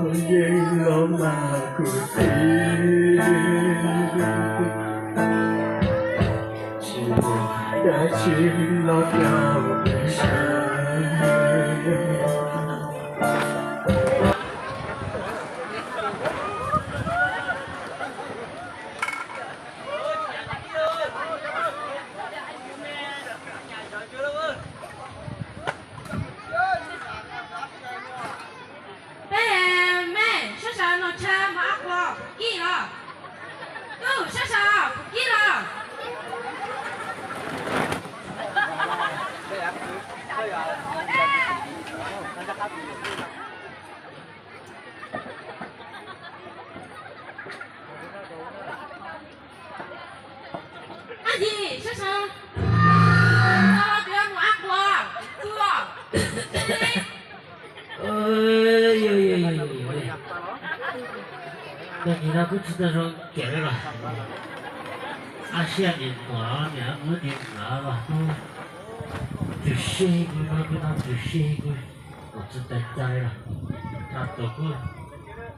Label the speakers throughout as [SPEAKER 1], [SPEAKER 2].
[SPEAKER 1] Yellow Makuti đã chỉ lót nhau về
[SPEAKER 2] anh gì sao sao sao tụi em muốn ăn quà chưa
[SPEAKER 3] 那你那不知道说给了，现在我俩我的拿了，就写一个那个那就写一个，我只得摘了，他都不。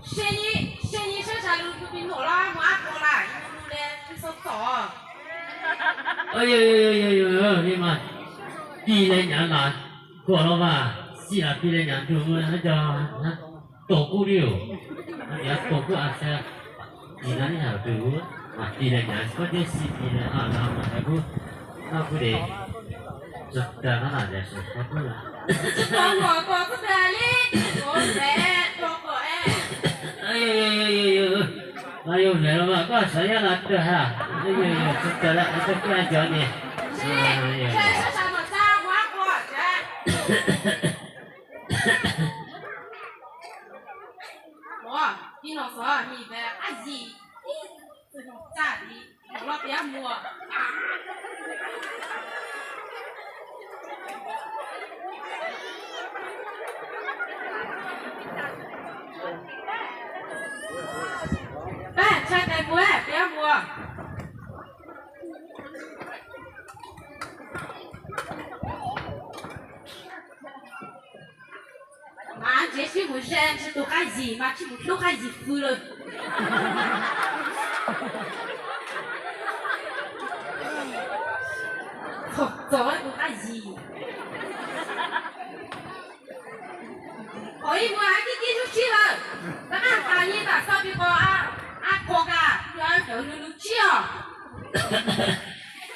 [SPEAKER 2] 谁你身上有病多了，我ăn过来，你嘞你手早。
[SPEAKER 3] 哎呦，你妈，比来年嘛，过了吧，是啊，比来年就那叫那多不了，那也多不啊些，你那里还多，啊，比来年或者是比来啊，那么还不，那不得，这在那哪件事还不了。
[SPEAKER 2] 我不得哩，我来我
[SPEAKER 3] 哎呦，来了吧？干啥呀？那这哈？哎呦，知道了，这不然叫你。
[SPEAKER 2] 这是什么炸花果子？我，你老说你呗，阿姨，这种炸的，我别摸。哎，拆开摸，别摸。妈，这是我认识都还热嘛，这都还热死了。早晚都还热。可以我还给寄出去了，那俺大爷的上边个哥哥，要入去哦。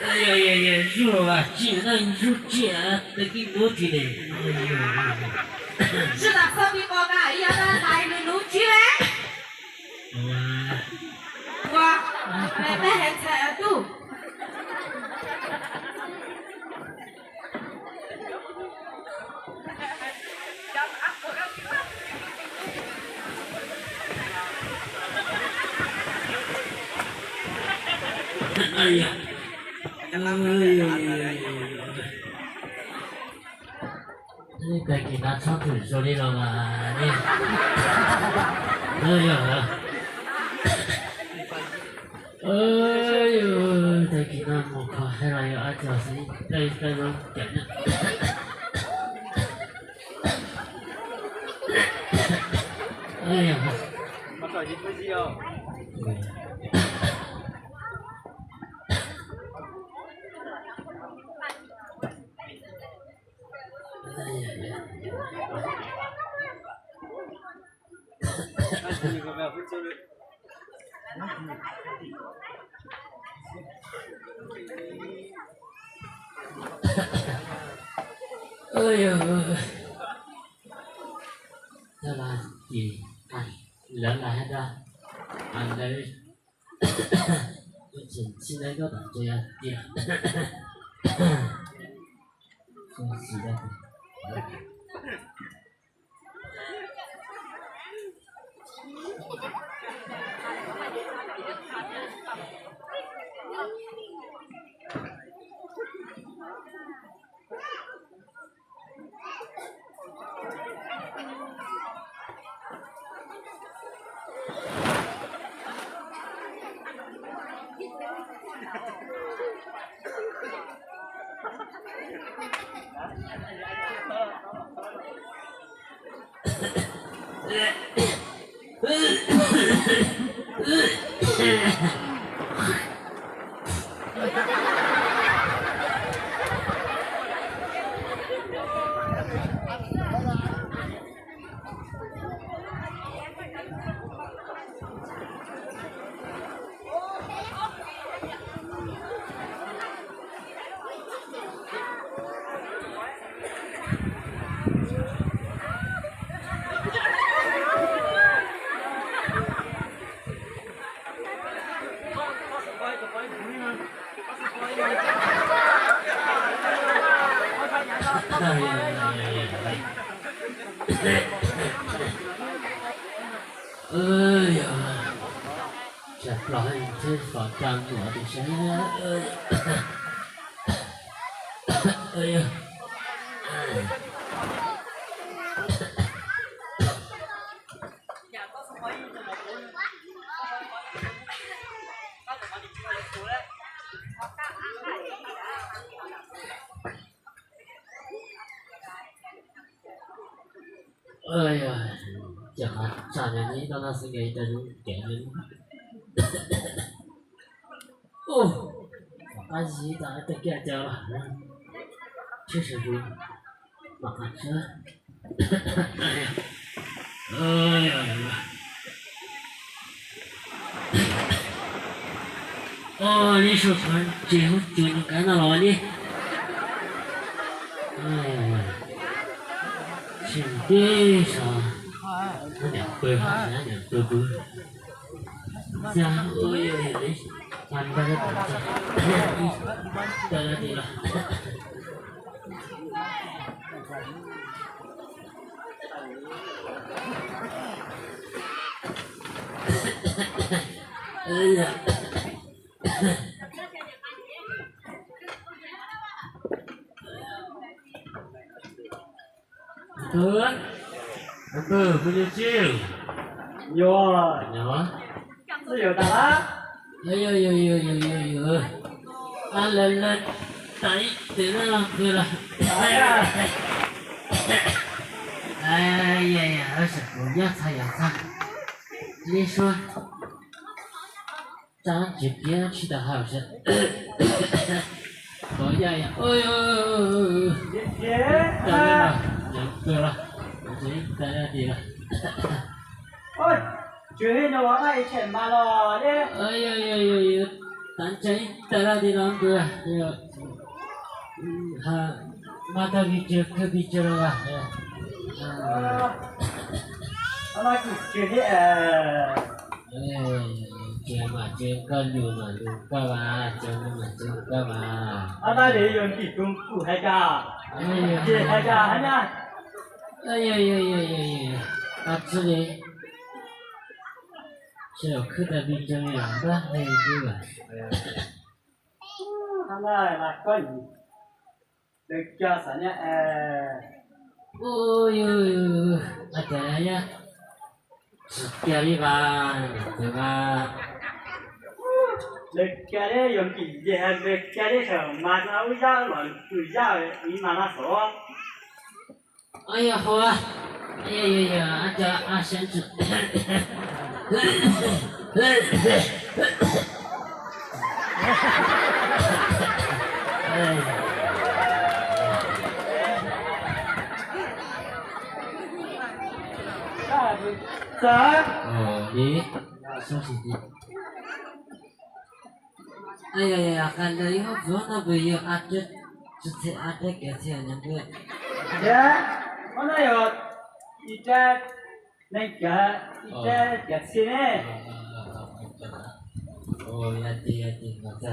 [SPEAKER 3] 哎呀，入了，进那入进，那给我去嘞。
[SPEAKER 2] 是的，上边哥哥要让来入去呗。我来还菜都。
[SPEAKER 3] 哎呀，你该给他唱腿说的了吧？你，哎呦，再给他莫靠，还让有阿叫声，再让点呢。哎呀，
[SPEAKER 1] 我手机飞机哦。你有没有会做的？
[SPEAKER 3] 哎呦，这là gì anh lớn là hết ra anh đây xin lấy cái tặng cho anh kia không gì đâu 哎呀，这老汉真放张我的身啊！哎呀，哎呀，这还站着你到那是给这种给人，哦，俺洗澡都干掉了，这是不马车，哎呀，哦，你说看，最后就你干到了你，哎呀。兄弟上，那两杯还是那两杯杯，这样，哎呀呀，咱们这个等着，得了得了，哎呀，不就酒？
[SPEAKER 1] 有啊，
[SPEAKER 3] 有啊。
[SPEAKER 1] 是有的啦。
[SPEAKER 3] 有，俺来打一得了喝了。哎呀，二师傅要擦，你说，咱这边去的好是？哎呀，哎呦，得了，喝了，得了。
[SPEAKER 1] ôi chuyện nó bảo này chuyện mà lo đấy
[SPEAKER 3] ơi tan cháy tại là đi làm được ha mà ta bị chưa rồi
[SPEAKER 1] nó chuyện đấy
[SPEAKER 3] chuyện con nhiều mà luôn các bà chuyện các bà
[SPEAKER 1] anh ta để dùng chỉ công cụ hay cả chuyện hay cả hả nha
[SPEAKER 3] à这里是有课的比较远的那一个
[SPEAKER 1] anh ơi là có gì được cho sao nhá
[SPEAKER 3] ôi à thế nhá kia đi bà được bà
[SPEAKER 1] được cái đấy dùng chỉ gì được cái đấy sao mà nó ra rồi tự ra đi mà nó sợ
[SPEAKER 3] 哎呀好啊哎呀俺家俺先吃
[SPEAKER 1] 啥？
[SPEAKER 3] 哦，你说是的。哎呀，看到以后不那不有啊这给钱那个。
[SPEAKER 1] 呀，我那有一个那个一个钱呢。
[SPEAKER 3] 哦，呀对，这。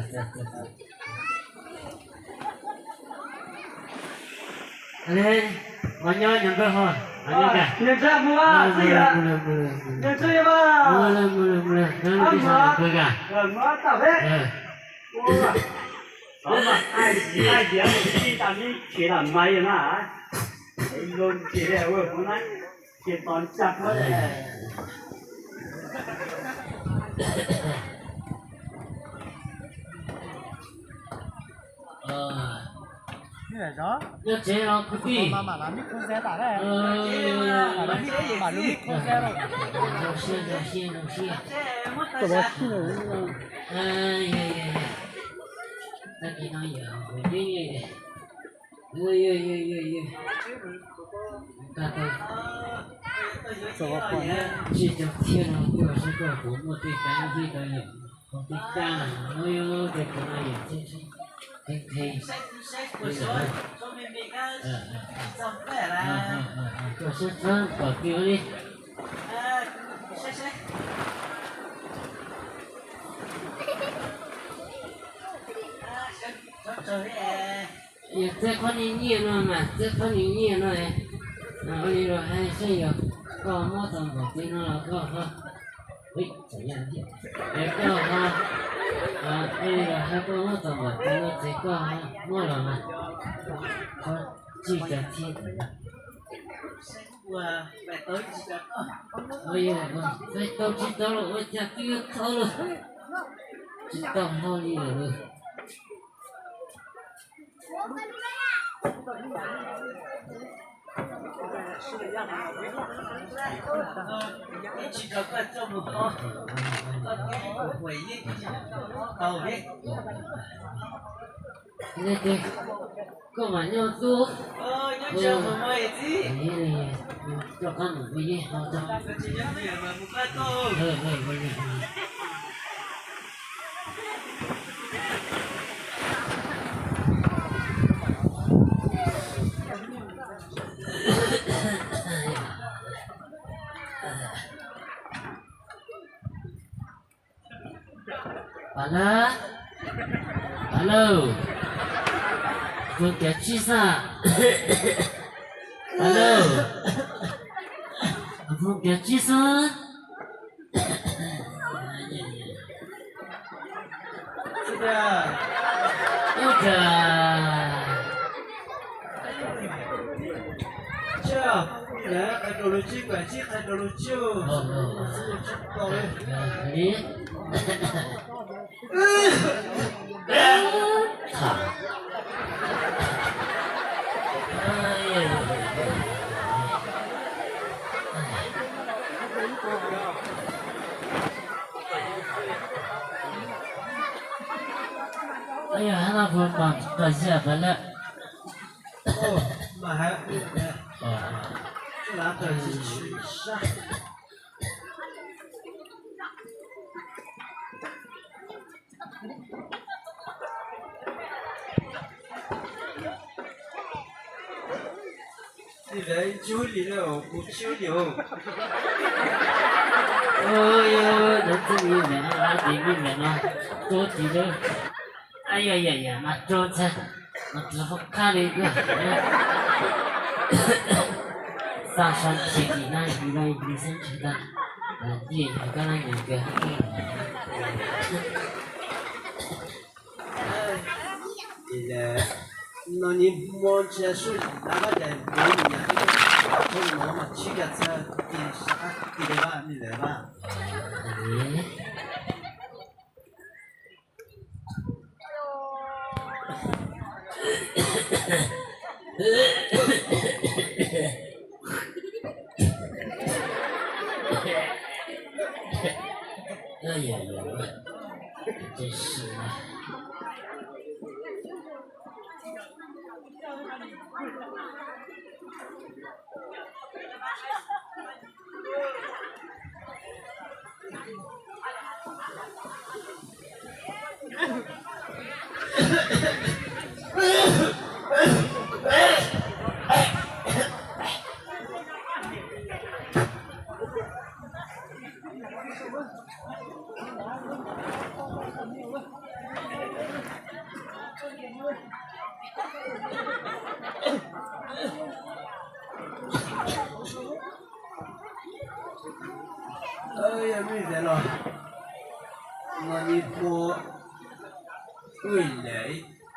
[SPEAKER 3] 哎，我娘两个哈，俺家。
[SPEAKER 1] 你这不啊？这个。你这吧。
[SPEAKER 3] 没了，俺第三个干。
[SPEAKER 1] 我大呗。我爱姐，你当你去了买嘛？你弄起来我不能去当家伙嘞。
[SPEAKER 4] 来着？
[SPEAKER 3] 要这样可比。
[SPEAKER 4] 妈妈，那你空山大嘞？
[SPEAKER 3] 呃，
[SPEAKER 4] 马路空山了。
[SPEAKER 3] 有些。
[SPEAKER 4] 怎么去呢？
[SPEAKER 3] 呀，那地方有，大概。
[SPEAKER 4] 怎么办呢？
[SPEAKER 3] 这就天了，就是个古墓对干地的有，我对干了，哎呦，这可能有这是，嘿，这是真搞丢的。也在看你念了嘛，在看你念了哎，然后你说还是有，搞么怎么对了搞哈，喂，怎样的？哎搞哈，还搞么怎么对了这搞哈，么了嘛？说记着听的。哎呦，再到知道了，我家就要逃了，知道哪里了？
[SPEAKER 1] 记得快这么好，回忆到位。
[SPEAKER 3] 对，干嘛要做？
[SPEAKER 1] 要这么么一滴？
[SPEAKER 3] 做干嘛不一好的？Hello. Con che ci sa? Hello. Con che ci sa? Ayo, anak bang, kasih apa nak?
[SPEAKER 1] Oh, mahal. Kenapa sih? 你来酒里了，不酒了。
[SPEAKER 3] 哎呦，那这里面啊，里面啊，多几个。哎呀，那桌子，那之后看了一个，上山前几那一个医生觉得，也刚刚有个。
[SPEAKER 1] 你来，那你摸起手，那个在哪里呀？从我们去个车，你来吧，你来吧。
[SPEAKER 3] 哎呀，真是的。
[SPEAKER 1] 哎呀，没人了。那你不未来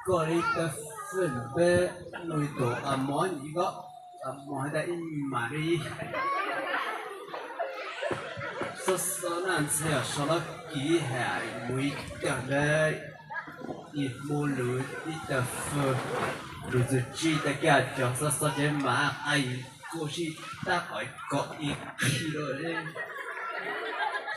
[SPEAKER 1] 个人的分别内度阿毛一个阿毛的马里，说那次呀，说了几下，每点的一毛路一的分。就是记得家长说说些马阿姨过去大概各一去了嘞。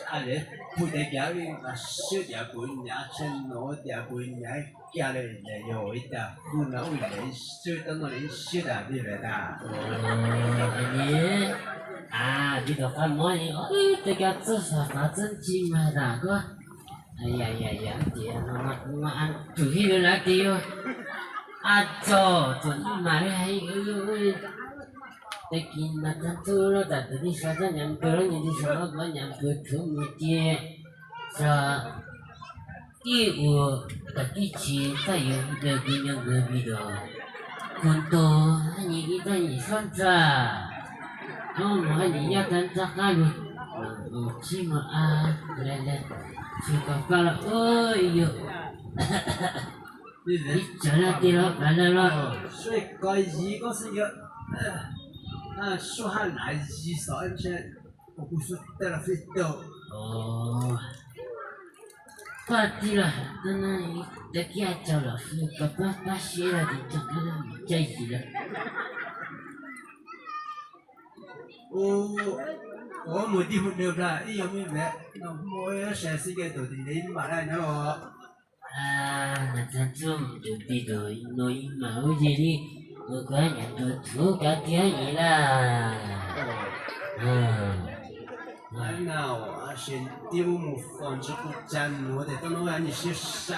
[SPEAKER 1] 啊咧，不得家里把小点本伢趁老点本伢家里来有一点，不能为人小等我人小点的来的。
[SPEAKER 3] 你啊，你都看么呢？这个至少啥真经嘛大哥。哎呀呀呀，爹，我按主题的来的哟。啊，做你买还有。Tekin mata tu lo tak tadi sada yang kerana di sana banyak bertemu sa ibu tadi cinta yang lebihnya berbeda. Untuk hanya kita ni saja. Hanya kan cakalu. Cuma lele suka kalau oh iyo. Bicara tidak kalau.
[SPEAKER 1] 所以该一个是要。说下来一少而且我不是得了非多。
[SPEAKER 3] 哦，pasti lah, karena dah kacau lah, sebab pasti lah dia cakap lah jadi lah.
[SPEAKER 1] 我没地方留啦，伊有咩咩？那我要想是个到底你买来呢我。
[SPEAKER 3] Ah, natatum jadi doi noi mau jadi bukannya tutup kaki lah.
[SPEAKER 1] 那我先丢木放这个粘我的，等我让你去晒。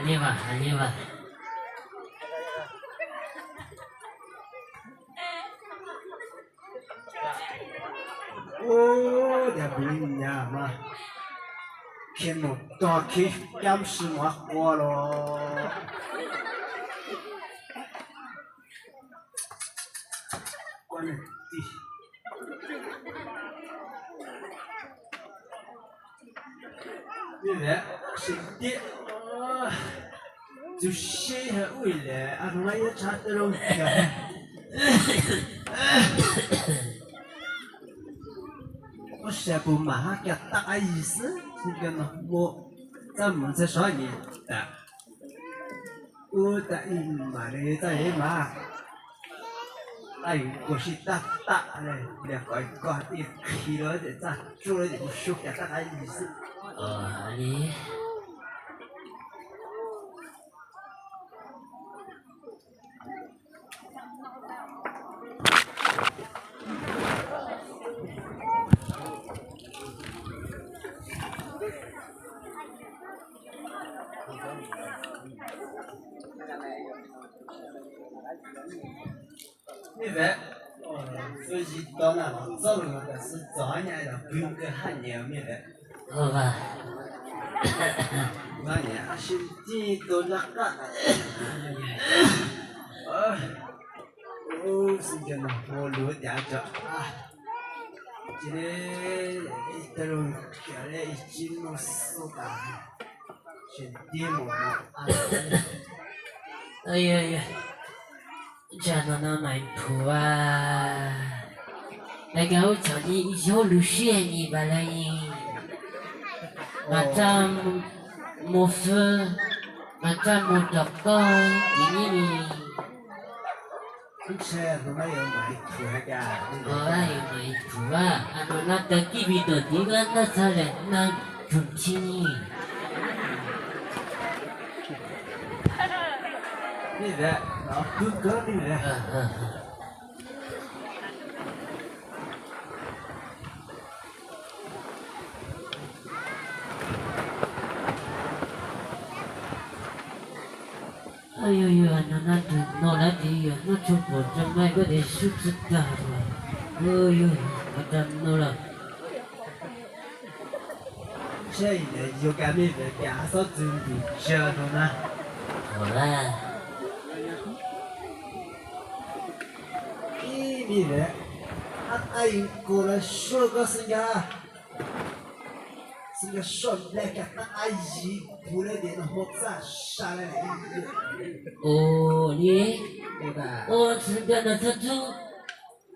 [SPEAKER 3] 你吧，你吧。
[SPEAKER 1] 也不一样嘛。天幕打开，gam是我过咯。关了地。你来，是的，就写下未来，啊，我也查得了的。我写不马给大意思，这个呢，我咱们在说你的，我的一马的在一马，哎，我是大大的，两个一起了的，咱做了点书给大意思。
[SPEAKER 3] 你。
[SPEAKER 1] 你来，飞机到那了，走路的是早年的，不用跟汉年没得。
[SPEAKER 3] 好吧。
[SPEAKER 1] 那年身体都那个，是真的，我录点着啊。今天这种家里已经弄死了，身体没啊。
[SPEAKER 3] 哎呀呀！Jangan main puas. Lagau jadi isu lusia ni balai. Macam musuh, macam doktor ini ni.
[SPEAKER 1] Saya rumah yang main puas kan.
[SPEAKER 3] Orang yang main puas, anak nak video tiga nak salah nak kunci ni.
[SPEAKER 1] 你来，老哥哥你来。
[SPEAKER 3] 哎呦呦，那都闹了的呀，那出国这买个的数字大了，哎呦，我真闹了。
[SPEAKER 1] 现在就干那个介绍准备交通呢。
[SPEAKER 3] 好啦。
[SPEAKER 1] 你来，阿姨过来说个是呀，是个说来个阿姨过来点好咋杀来的？
[SPEAKER 3] 哦，你，
[SPEAKER 1] 对吧？
[SPEAKER 3] 我是跟那他走，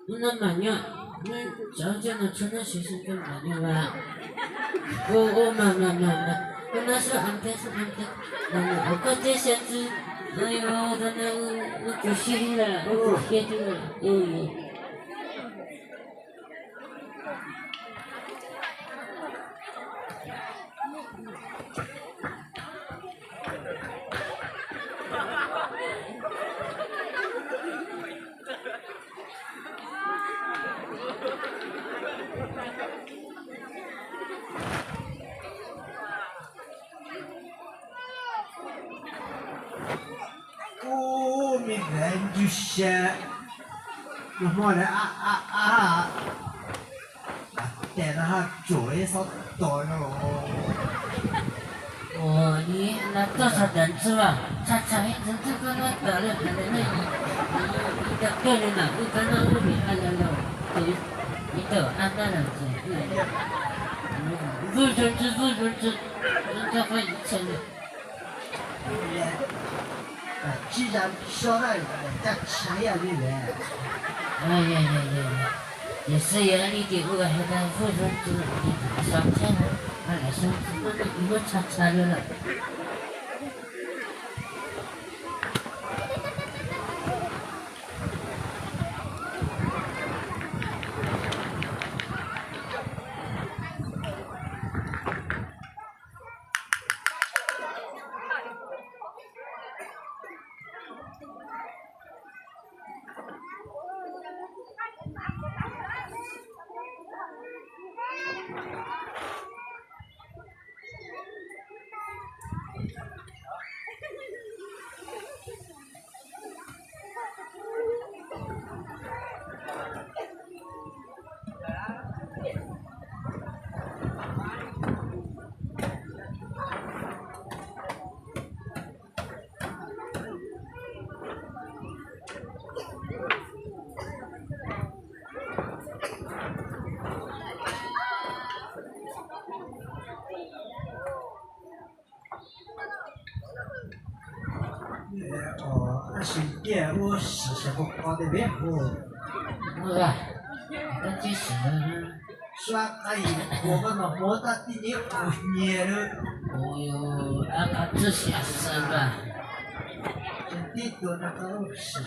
[SPEAKER 3] 那慢点，你早点那穿那学生跟慢点吧。慢，那是安排，那我这些子，哎呦，我就歇了，我就歇住了，
[SPEAKER 1] 哦，没人就歇，那么的带着他做一手到了。
[SPEAKER 3] 哦，你那多少人是吧？他人这个那得了，你的个人呐，我刚刚那边按了，你都按那了子，不准吃，人家会钱的。
[SPEAKER 1] 既然晓得这钱也没来，
[SPEAKER 3] 哎呀，也是眼里的我还在不准吃，你上天了，来上天了，你我查了。
[SPEAKER 1] 是业务实现不好的业务。
[SPEAKER 3] 那就是了。
[SPEAKER 1] 说可以，我们那莫大的你5年了。
[SPEAKER 3] 哦哟，这下是吧？
[SPEAKER 1] 这多那个是。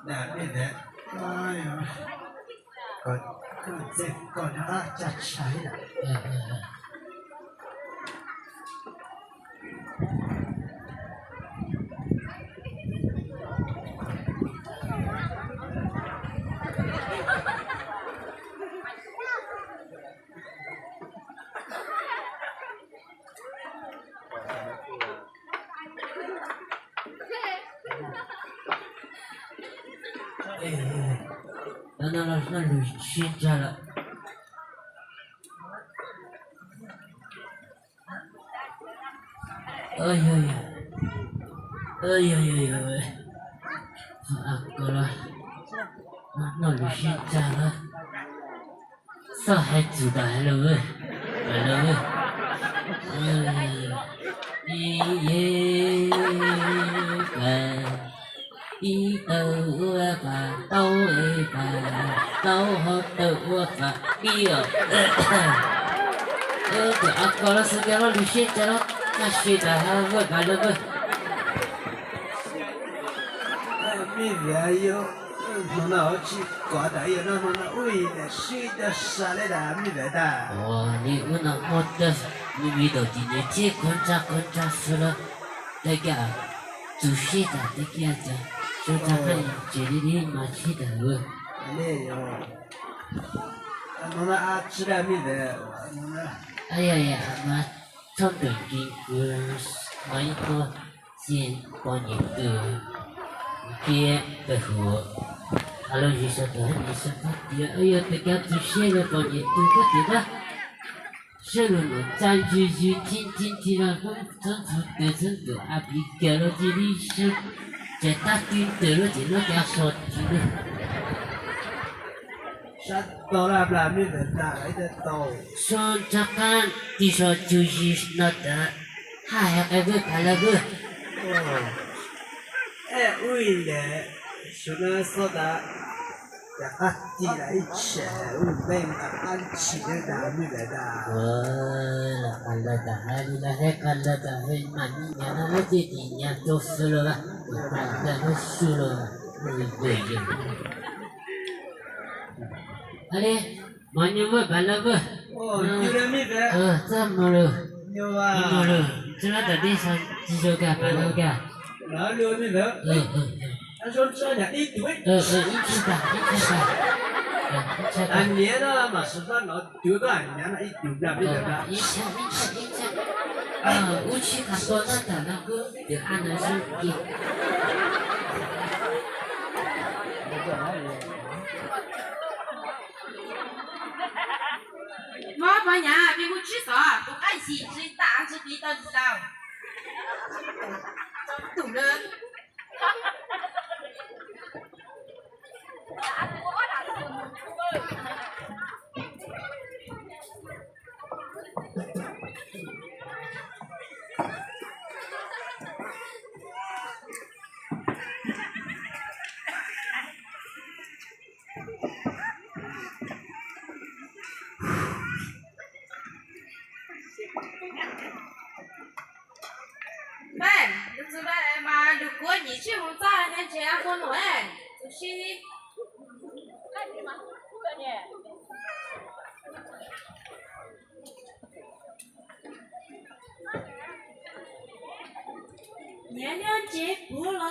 [SPEAKER 1] 那边的，哎呀，这那加起来了。
[SPEAKER 3] 那旅行家了。哎呀，够了，那旅行家了，上海子的还了喂，一豆把豆把豆好豆把米哦，够了，时间了，旅行家了，那学的还会把那个。
[SPEAKER 1] 没人有，从那去搞的有那为了睡的啥来的没来的。
[SPEAKER 3] 哦，你我那我的，你遇到今年这观察死了，大家做些的大家子，就咱们这里的马去的哦。
[SPEAKER 1] 没有。侬那啊吃点米的，侬那
[SPEAKER 3] 哎呀呀，妈，超短金哥，妈一个先帮你的，别白活。Kalau bisa tahan bisa dia ayo tegak tu saya kau itu kau tidak selalu janji janji tidak tentu tentu api kalau jadi cetak terus tidak kasut tidak
[SPEAKER 1] 啥到了不啦？米的哪来的到？
[SPEAKER 3] so jangan bisa cuci nada hai aku kalau aku
[SPEAKER 1] 哦，哎，为了说那说的。啊，地来吃，我们俺吃的大米来的。
[SPEAKER 3] kalau dah hai mani yang ada di yang dosa lah, kalau suruh boleh. Ada mana buat kalau buat?
[SPEAKER 1] 哦，有点米的。
[SPEAKER 3] 这么了，
[SPEAKER 1] 有啊。
[SPEAKER 3] 么了，这那到底是几首歌？八首歌？
[SPEAKER 1] 哪有米的？他说这两一堆。
[SPEAKER 3] 一起吧。
[SPEAKER 1] 俺年了嘛，是把老丢到俺年了，一丢不了米的。
[SPEAKER 3] 一起。我去看多那的那个，就按的是一。
[SPEAKER 2] 我把伢别我吃啥，都爱惜，只打只比到知道。懂了。就是来嘛，如果你去我家人家家过暖，就是。年亮节过了，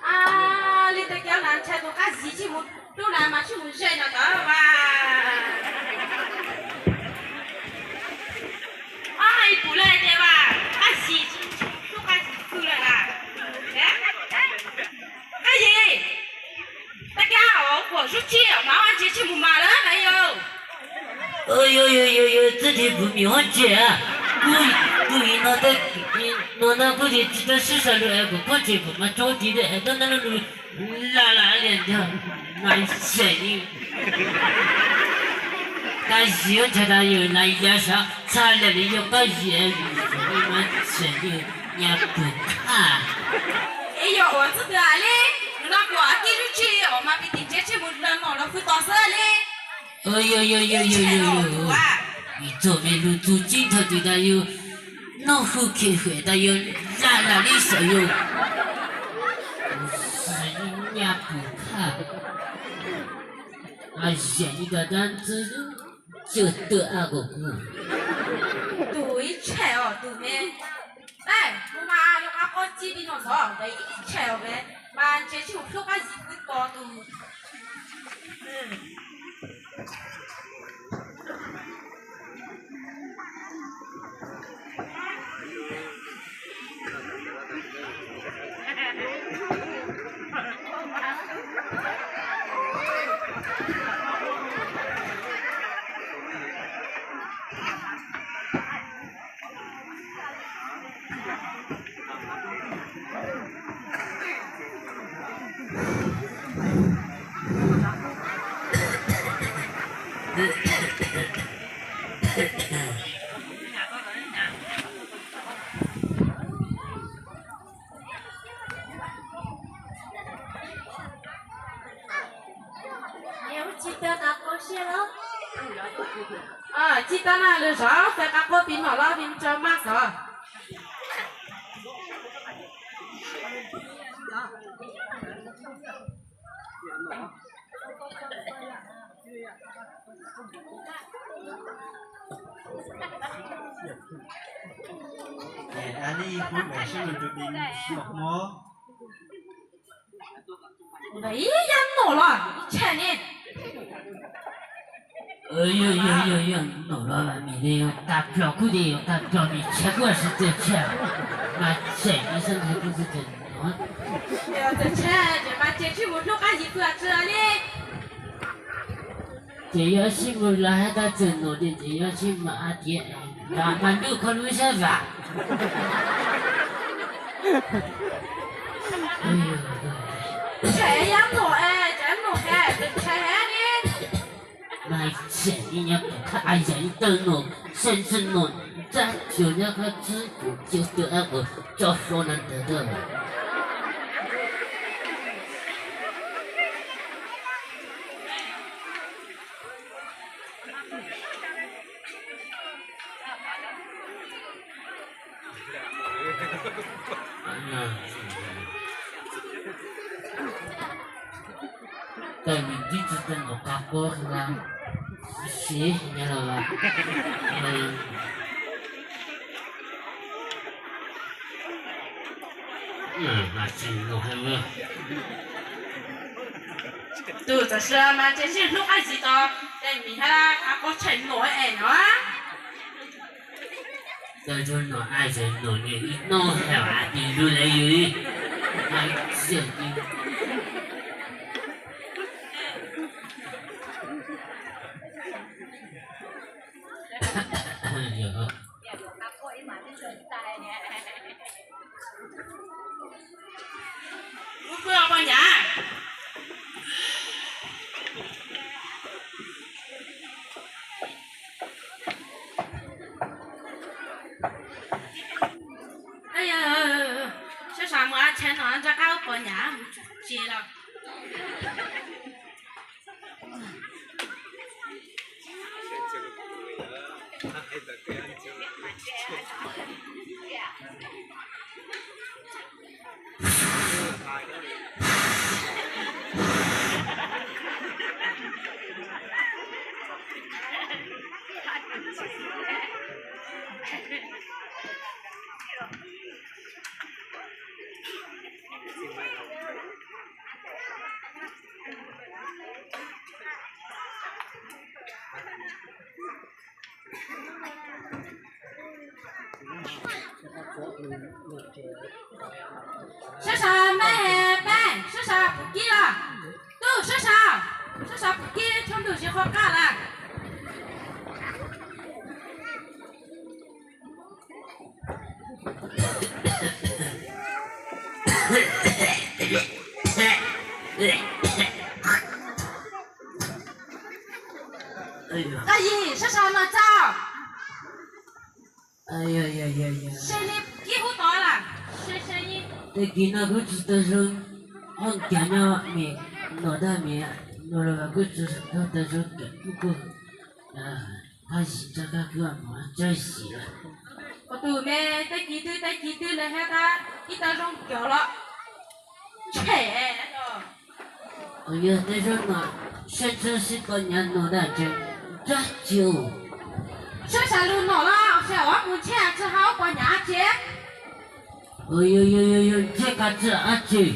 [SPEAKER 2] 啊，你得叫男车都干事情，我都来嘛去我睡那个吧。哎，不来的吧？干事情都干不来啦。哎爷，大家好，我是姐，麻烦姐去我买了没有？
[SPEAKER 3] 有，这里不妙姐啊！故意那不是知道是啥了？我这不嘛着急的，那拉脸的，蛮神的。但是有这他有那一点啥，差了的有个人，蛮神的，也不看。
[SPEAKER 2] 哎呦，我知道嘞，那我给你去，我妈给你姐去不能弄了会打死嘞。
[SPEAKER 3] 有，你做没路途尽头对他有。老虎开会，他有拉的手有，是也不看。啊，现一个单子就得那个股。
[SPEAKER 2] 对，菜哦，对没？哎，我妈要把我这边弄啥，对，一菜哦呗，妈这就说把衣服搞都。记得那了啥，在那个边那边叫嘛啥？
[SPEAKER 1] 哎，俺那一会儿晚上就给你小么？
[SPEAKER 2] 没人弄了，你看你。
[SPEAKER 3] 哎呦，老老板每天要打表库的，要打表米，结果是这钱，那钱医生还不是真啊？
[SPEAKER 2] 要这钱，这把这去我弄个衣服啊，这里。
[SPEAKER 3] 这要是不来还打真弄的，这要是马爹，咱们就考虑下吧。哎呦，
[SPEAKER 2] 这样弄哎，这弄哎，这钱呢？
[SPEAKER 3] 那钱人家不看人的弄，甚至弄，咱就那个支付就得那个叫说能得的。在你地址的我搞过是吧？是，你知道吧？那真弄还不？
[SPEAKER 2] 都这是嘛，这是弄个衣裳，在米下啦，还搞成弄哎喏。
[SPEAKER 3] 在这弄爱人弄的，一弄还啊，地路来有，那是的。
[SPEAKER 2] 不要帮人。哎呀，这啥么钱呢？这搞帮人，接了。是啥买办？是啥不给了？都是啥？是啥不给？全都是好干了。阿姨，是啥么早？
[SPEAKER 3] 哎呀！
[SPEAKER 2] 生意几乎到了，生意。
[SPEAKER 3] 这给那个知道说，我讲了没，脑袋没，脑了个知道的说不过，他是这个干嘛？真是了。
[SPEAKER 2] 我都没在几头了，还他一打上掉了，切了。
[SPEAKER 3] 哎呀，那说嘛，甚至是个人脑袋真久。
[SPEAKER 2] 这下路闹了，小王目前只好过年节。
[SPEAKER 3] 哎呦，这个这啊这，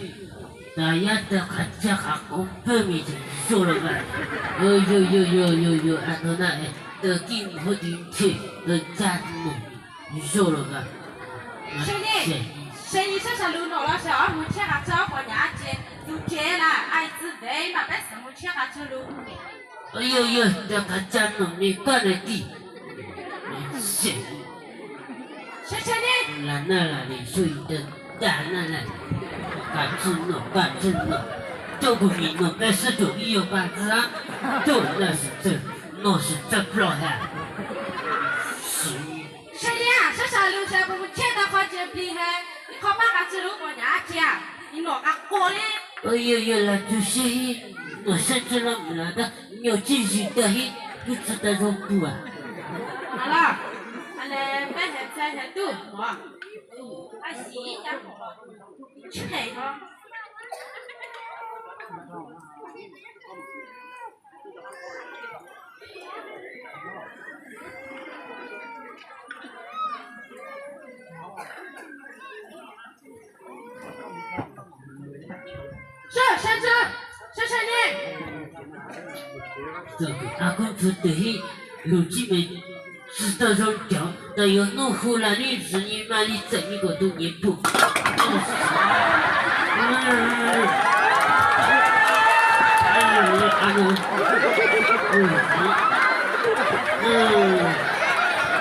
[SPEAKER 3] 大家都看这下公分明的说了吧？哎呦，按照那都给你不进去，都赞同，你说了吧？
[SPEAKER 2] 生意这下路闹了，小王目前只好过年节，就结了，爱滋味嘛，但是目前还这路。
[SPEAKER 3] 哎呦，这个赞同你干的地。是，那里睡的大那，干真了，都不明了，但是都有办法，都那是这不还。
[SPEAKER 2] 是呀，是啥路线？我见到好几厉害，你靠把个子路过年节，你哪个过嘞？
[SPEAKER 3] 哎呦，那就是我甚至了不了的，有继续的，不知道说不啊。
[SPEAKER 2] 好了，来买菜都好，还行呀，菜哈。是山珍
[SPEAKER 3] 这个阿公出的路基本知道上条，那有弄后来的子女妈的整一个都也不。阿公，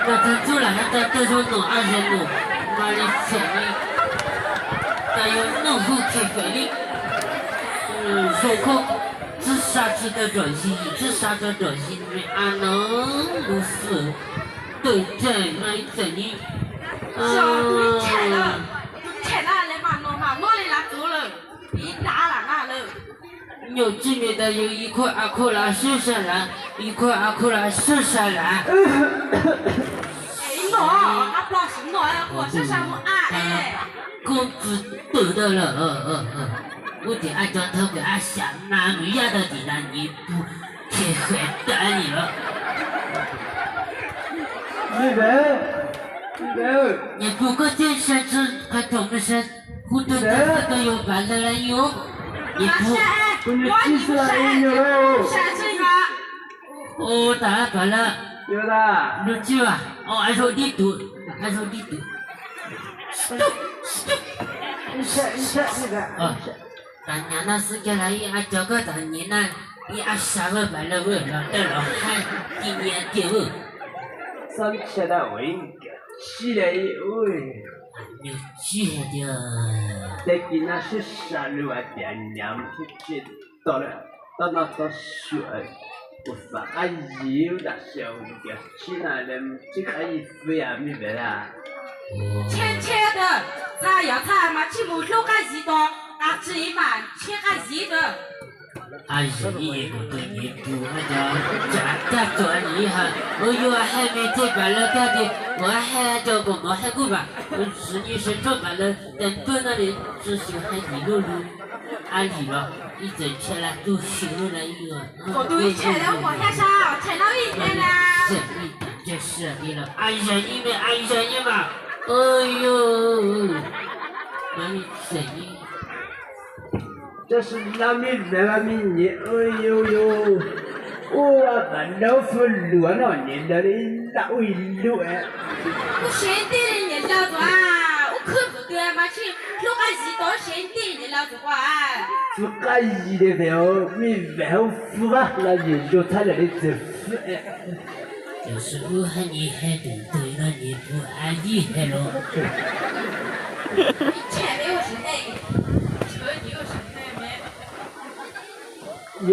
[SPEAKER 3] 那他出来，他到时候弄20弄，妈的整的，那有弄后开会的，手铐。自杀子的转型，自杀的转型，阿能如此对待那整理，
[SPEAKER 2] 小菜了，菜那来嘛弄嘛，弄来拿走了，一打了那了。
[SPEAKER 3] 有这边的有一块阿库拉瘦下来，一块阿库拉瘦下来。
[SPEAKER 2] 哎，喏，阿不行喏，我身上我哎。
[SPEAKER 3] 公子得到了，我得按照他给俺想那么样的地方，你不去回答你了。你不过这身子还懂不是？糊涂的都有办的了哟。你不，我打完了。
[SPEAKER 1] 有的。
[SPEAKER 3] 你去吧，哦，按照地图，按照地图。哦，当年那是给了一阿这个当年那一阿啥个办了我了，得了还今年丢。
[SPEAKER 1] 3的我应该起来喂。
[SPEAKER 3] 有去的。
[SPEAKER 1] 在给那是啥路啊？点娘去到了，到那到水，我发阿姨有那小的，去那人这个衣服呀没得啦。
[SPEAKER 2] 切的，咱要菜嘛，起码6个1刀，那这一碗7个1的。
[SPEAKER 3] 阿姨也不对你不那个假做你哈，我有还没在办了干的，我还叫个毛还够吧？我是你是做办了，但到那里只是还一路阿里了，一整起来都修了一个。
[SPEAKER 2] 我都切了我还少，切到一天了。
[SPEAKER 3] 是你这是你了，按下你们按下你嘛，哎呦，那你谁？
[SPEAKER 1] 这是那边在那边你，哎呦呦，我看到是乱了，你那里哪会乱？
[SPEAKER 2] 我现在的人老子啊，我可不对嘛，去6个1刀现在的老子啊。
[SPEAKER 1] 这个一的时候，你然后付吧，那你就他那里只付哎。
[SPEAKER 3] 就是我和你还对对了，你不安厉害了。
[SPEAKER 2] 前面有谁在？车你有谁在没？
[SPEAKER 1] 有，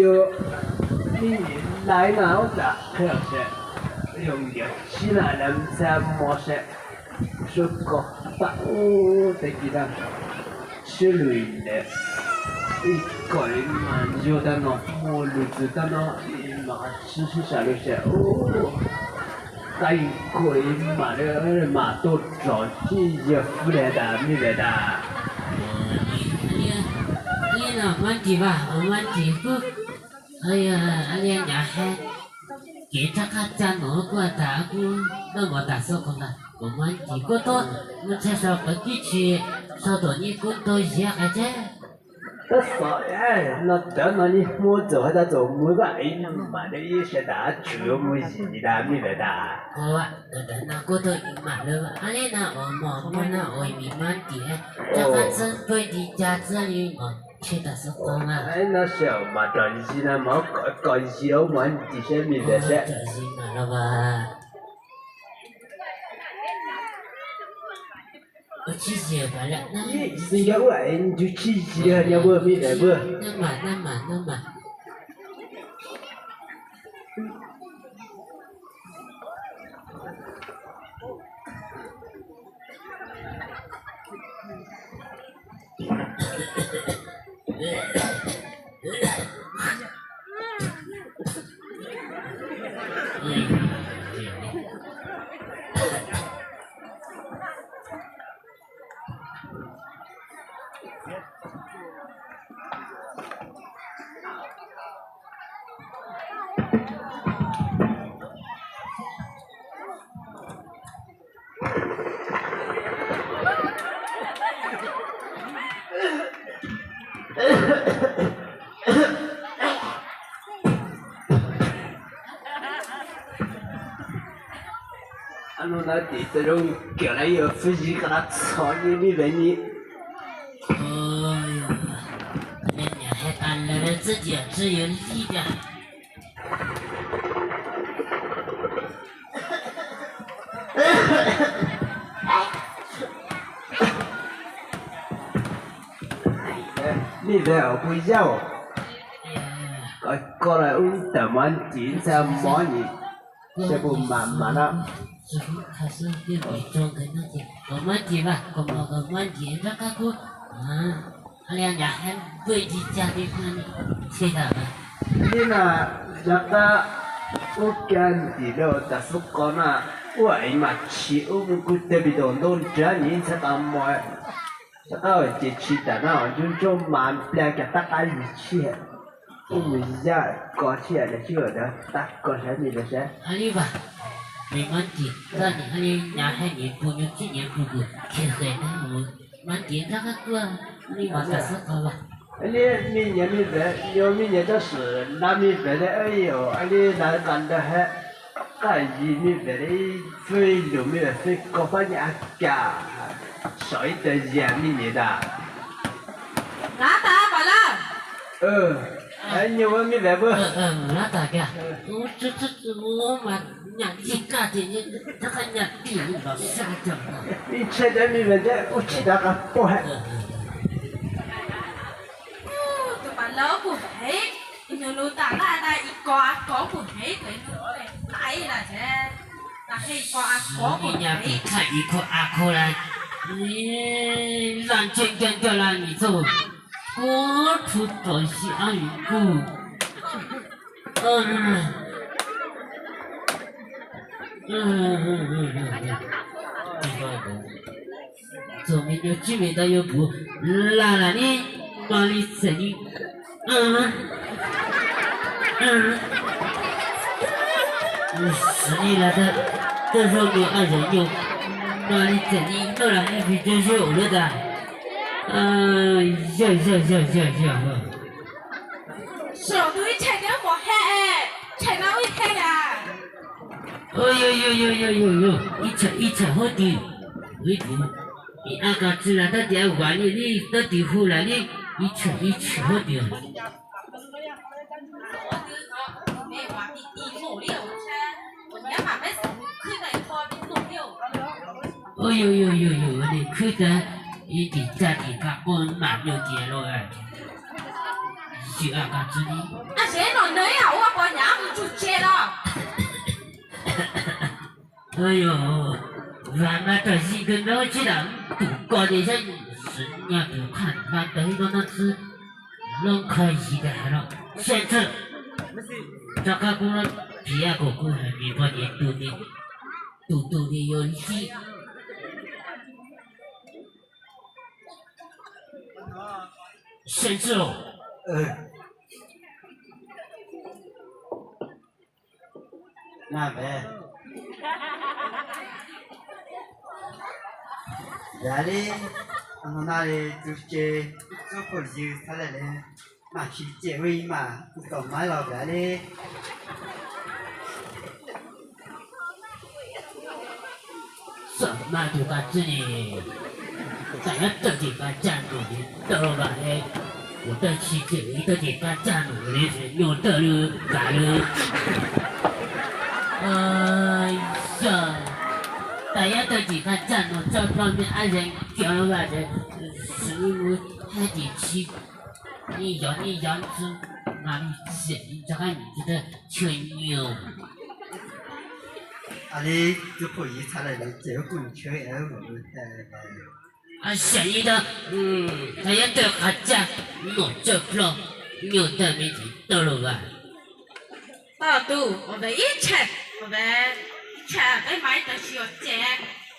[SPEAKER 1] 你来哪我咋可是用的其他人才模式，说个把我在给他吃累了，一个人嘛就在那摸路子在那嘛吃下路些哦，他一个人嘛的嘛都着急也不来的没来的。
[SPEAKER 3] 你那问题吧，问题不，哎呀，俺俩还给他看家挪过打过，那我打说过了，我问题过多，我才说个地区，说到你过多一下还在。
[SPEAKER 1] 那少哎，那等那你摸走还得走摸个哎，妈的一些大全部是你的没得的。
[SPEAKER 3] 好啊，那过多一马路，俺俩那我摸那我没问题，这个真对的家这里我。去的是公啊！
[SPEAKER 1] 哎，那小嘛，转型了嘛，搞小嘛，这些没得些。
[SPEAKER 3] 转型了吧？我去写完了，那
[SPEAKER 1] 你要哎，你就去写，要不没得不？
[SPEAKER 3] 那嘛。
[SPEAKER 1] 的这种叫来有飞机给他操你没问你。
[SPEAKER 3] 哎呀，人家还干了了自己只有力量。
[SPEAKER 1] 你在后背走，过来我等完点才摸你，这不慢慢了。
[SPEAKER 3] 师傅，他是有比中跟那些，我们几吧，我们几这个股，两家还不去家里看呢，谁他们？
[SPEAKER 1] 你那这个我干的了，但是讲那我哎嘛去，我们古这边都弄这你才敢摸。这去的那就慢点给大家一起，我们家搞起来的就的，大搞啥你的噻？
[SPEAKER 3] 阿里吧，没问题，那你阿里伢还你不用今年不不，开会那我问题那个过，你往这说好吧？
[SPEAKER 1] 你明年没来，要明年这是那没来的，哎呦，你那干的还，干一没来的，飞都没来，飞搞把人家。少一点钱明年的。
[SPEAKER 2] 拿打好了。
[SPEAKER 1] 哎，你我没来过。
[SPEAKER 3] 那大哥，我嘛伢一家的人，这个伢地老下着了。
[SPEAKER 1] 你吃点没问题，我吃那个不还。
[SPEAKER 2] 都把老不黑，你路打那一个不黑，给你来了噻。那黑个不
[SPEAKER 3] 人家别看一颗阿颗来。你让真真的让你走，我出多下一步。左面有几面的有步，拉你哪里生意？是你来的，这时候有二人用。哪里整理到了还比真是有了的，笑。
[SPEAKER 2] 手都踩到我黑，踩到我黑啊！
[SPEAKER 3] 一踩好的，为什么？你阿哥自然的点玩你到底后来你一踩好的。
[SPEAKER 2] 没玩的努力，我也把没去在花边努力。
[SPEAKER 3] 你看的一点家庭家我蛮有点了哎，是阿哥子呢？
[SPEAKER 2] 谁弄的呀？我把娘们就接了。
[SPEAKER 3] 哎呦，咱们这是个老去了，不搞的像是伢不看，那等于那是弄可以的了。现在这个工人比阿哥工人比我年多的有力。先生，
[SPEAKER 1] 那呗。那里，那里就是做过去他来的，那去结尾嘛，搞买了那里。
[SPEAKER 3] 什么都把这里，咱要到底把战斗的到了吧？我的去结尾到底把战斗的是有到了干了。哎呀，大家到底把战斗这方面按人讲了吧的，是因为还得去，你养出哪里去？你这个你这个吹牛。
[SPEAKER 1] 阿里就可以才来的，结婚圈也我们
[SPEAKER 3] 现在的，大家都还在弄这个，有的没的到了吧？
[SPEAKER 2] 大肚，我们一切，被买的需要接，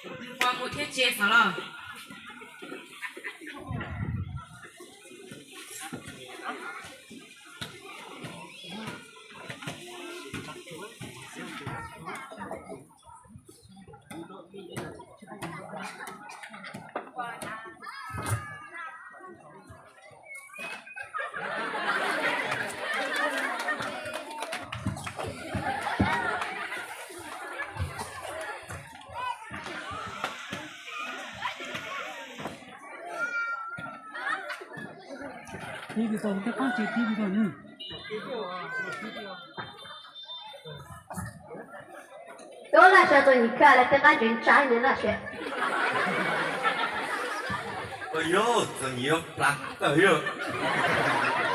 [SPEAKER 2] 我每天接上了。
[SPEAKER 4] TV 动，这刚接 TV 动，嗯。
[SPEAKER 5] 都那些都你看了，这感觉扎人那些。
[SPEAKER 6] 哎呦，这你要拉的哟！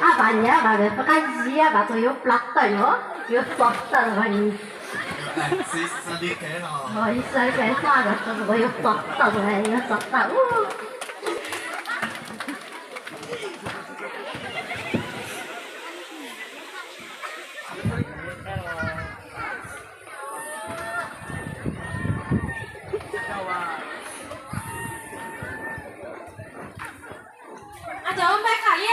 [SPEAKER 5] 啊，把你把这不干急啊，把这有不拉的哟，有爽的了你。
[SPEAKER 6] 来，是你开了。
[SPEAKER 5] 我一说开啥的，这是我有爽的了，有爽的，呜。
[SPEAKER 2] 阿九买卡呀？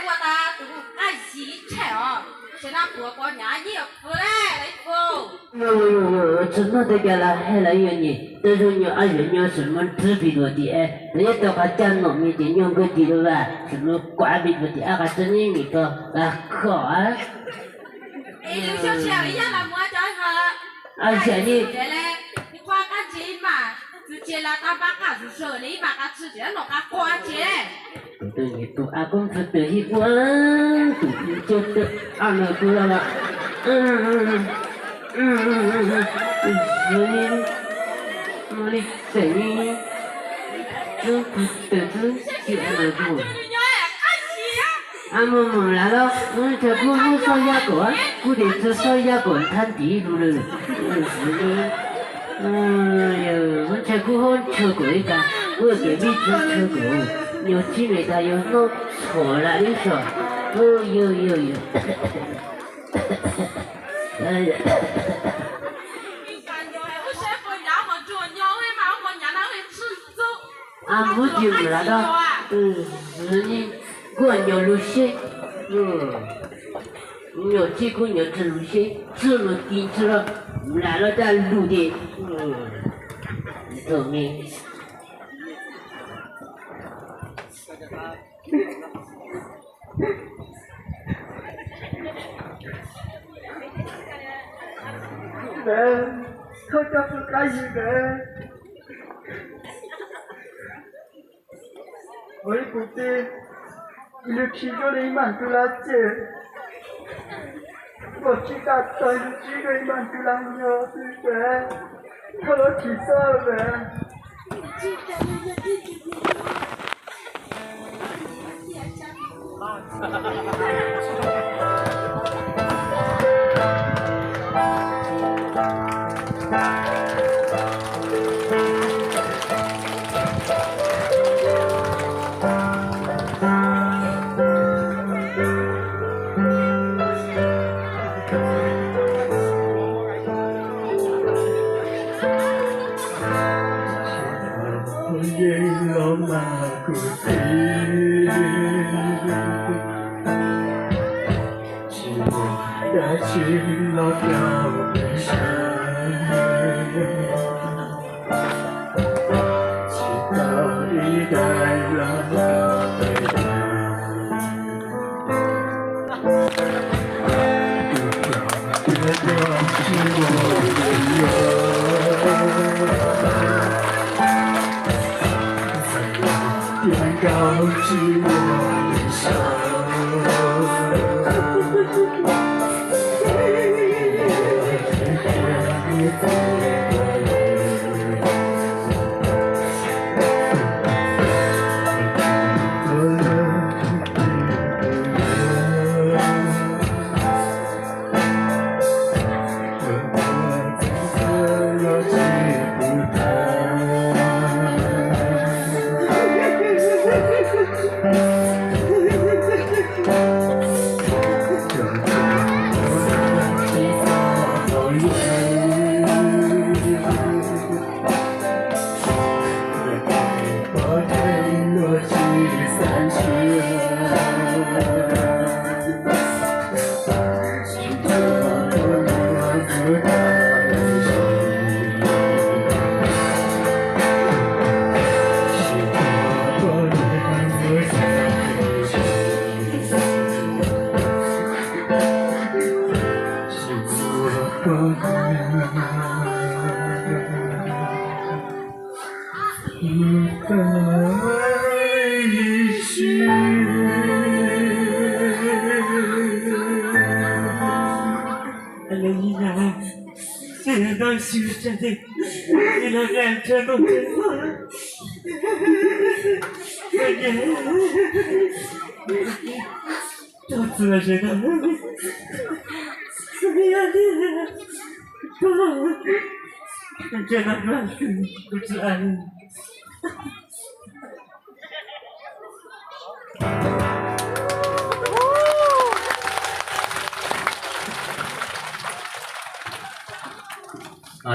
[SPEAKER 2] 我的爱洗菜哦，现在婆婆娘也不来不。
[SPEAKER 3] 哟，怎么的个了？还来有你？这种牛二月牛什么纸皮多的哎，人家都还讲糯米的牛个地了吧？什么瓜皮多的，啊还真的那个啊靠啊！
[SPEAKER 2] 哎，刘小强，你让俺摸着哈。
[SPEAKER 3] 而且你。
[SPEAKER 2] 你花干净嘛？直接来他把卡住手里，把它直接弄个关键。
[SPEAKER 3] 对你都阿公说得一关，都就是阿那个了。是你，我的对你，都不得不就那个。阿嬷来了，这不不烧鸭锅，不得吃烧鸭锅摊地路了，是的。哎呦，我这个好吃过一个，我给你吃吃过，有机会他又弄错了，你说，哦呦，哎呀。啊，我就那个，是你过牛肉馅，牛几个牛吃肉馅，吃了地吃了，来了再卤的，聪明。
[SPEAKER 7] 他家不干净的。我不得，你提着你满足了这，我知道当时这个满足了你哦，对不对？他都提上了。
[SPEAKER 3] 是真的，你那感觉都真好了。到此了，谁的？怎么样的？真的不知道。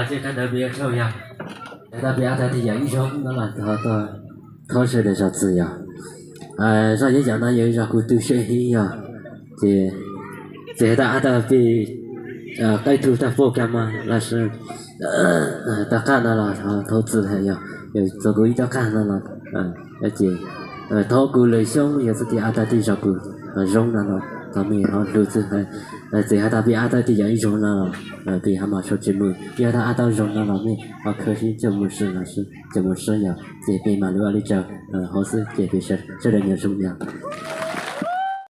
[SPEAKER 8] 这看特别抽象，特别他的英雄那了，他说的是自由。所以讲呢，有一个古都学习呀，这他被该图他佛干嘛，那是他看到了，他投资他呀，有这个一道看到了，而且他古来兄也是第二代第十古中那了。他们好录制这下他比阿达的英雄那了，比他们说节目，比他阿达中那了没，可惜这么是那是这么是呀，这被马路里头好是这边是这人有什么样？